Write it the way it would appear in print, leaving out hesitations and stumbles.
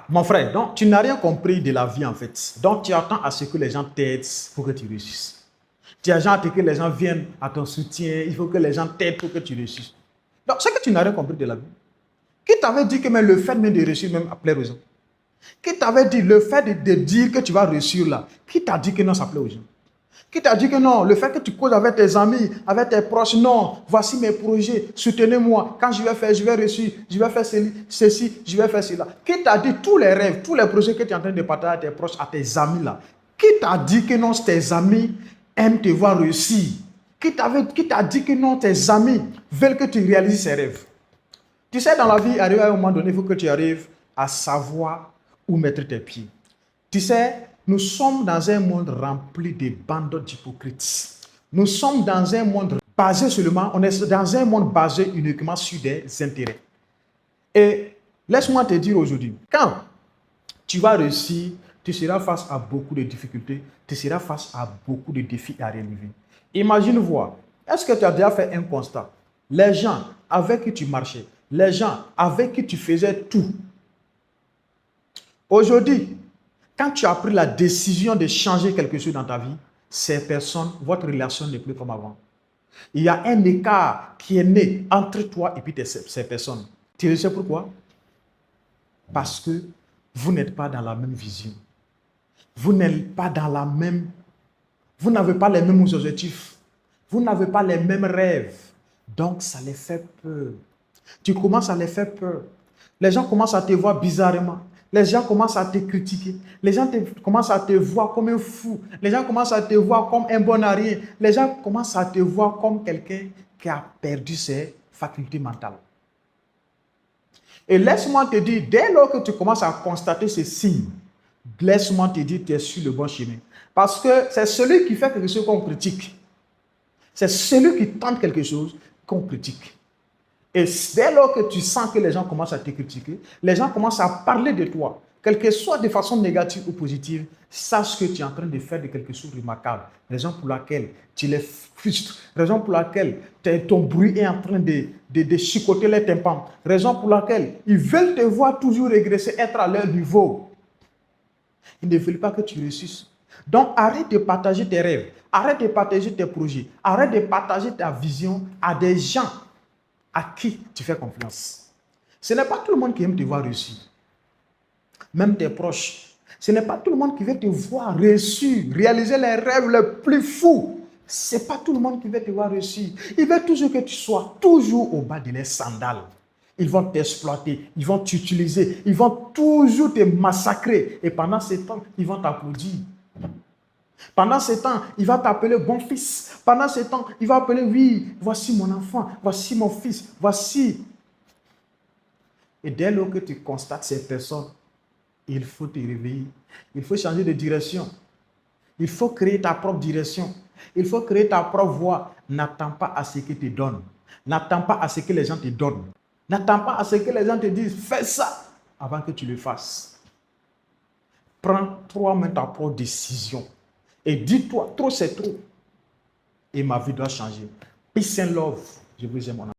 Mon frère, donc tu n'as rien compris de la vie en fait. Donc tu attends à ce que les gens t'aident pour que tu réussisses. Tu attends à ce que les gens viennent à ton soutien. Il faut que les gens t'aident pour que tu réussisses. Donc c'est que tu n'as rien compris de la vie. Qui t'avait dit que même le fait même de réussir même à plaire aux gens? Qui t'avait dit le fait de dire que tu vas réussir là? Qui t'a dit que non, ça plaît aux gens? Qui t'a dit que non, le fait que tu causes avec tes amis, avec tes proches, non, voici mes projets, soutenez-moi, quand je vais faire, je vais réussir, je vais faire ceci, je vais faire cela. Qui t'a dit tous les rêves, tous les projets que tu es en train de partager à tes proches, à tes amis là? Qui t'a dit que non, tes amis aiment te voir réussir? Qui t'a dit que non, tes amis veulent que tu réalises ces rêves? Tu sais, dans la vie, arriver à un moment donné, il faut que tu arrives à savoir où mettre tes pieds. Tu sais, nous sommes dans un monde rempli de bandes d'hypocrites. Nous sommes dans un monde basé seulement, on est dans un monde basé uniquement sur des intérêts. Et laisse-moi te dire aujourd'hui, quand tu vas réussir, tu seras face à beaucoup de difficultés, tu seras face à beaucoup de défis à relever. Imagine voir, est-ce que tu as déjà fait un constat? Les gens avec qui tu marchais, les gens avec qui tu faisais tout, aujourd'hui, quand tu as pris la décision de changer quelque chose dans ta vie, ces personnes, votre relation n'est plus comme avant. Il y a un écart qui est né entre toi et puis ces personnes. Tu sais pourquoi? Parce que vous n'êtes pas dans la même vision. Vous n'êtes pas dans la même... Vous n'avez pas les mêmes objectifs. Vous n'avez pas les mêmes rêves. Donc, ça les fait peur. Tu commences à les faire peur. Les gens commencent à te voir bizarrement. Les gens commencent à te critiquer. Les gens commencent à te voir comme un fou. Les gens commencent à te voir comme un bon à rien. Les gens commencent à te voir comme quelqu'un qui a perdu ses facultés mentales. Et laisse-moi te dire, dès lors que tu commences à constater ces signes, laisse-moi te dire, tu es sur le bon chemin. Parce que c'est celui qui fait quelque chose qu'on critique. C'est celui qui tente quelque chose qu'on critique. Et dès lors que tu sens que les gens commencent à te critiquer, les gens commencent à parler de toi, quelle que soit de façon négative ou positive, sache que tu es en train de faire de quelque chose de remarquable. Raison pour laquelle tu les frustres. Raison pour laquelle ton bruit est en train de chicoter les tympans. Raison pour laquelle ils veulent te voir toujours régresser, être à leur niveau. Ils ne veulent pas que tu réussisses. Donc arrête de partager tes rêves, arrête de partager tes projets, arrête de partager ta vision à des gens à qui tu fais confiance. Ce n'est pas tout le monde qui aime te voir réussir. Même tes proches. Ce n'est pas tout le monde qui veut te voir réussir, réaliser les rêves les plus fous. Ce n'est pas tout le monde qui veut te voir réussir. Ils veulent toujours que tu sois toujours au bas de leurs sandales. Ils vont t'exploiter, ils vont t'utiliser, ils vont toujours te massacrer. Et pendant ce temps, ils vont t'applaudir. Pendant ce temps, il va t'appeler bon fils. Pendant ce temps, il va appeler, oui, voici mon enfant, voici mon fils, voici. Et dès lors que tu constates ces personnes, il faut te réveiller. Il faut changer de direction. Il faut créer ta propre direction. Il faut créer ta propre voie. N'attends pas à ce qu'ils te donnent. N'attends pas à ce que les gens te donnent. N'attends pas à ce que les gens te disent, fais ça, avant que tu le fasses. Prends toi-même ta propre décision. Et dis-toi, trop c'est trop. Et ma vie doit changer. Peace and love. Je vous aime, mon ami.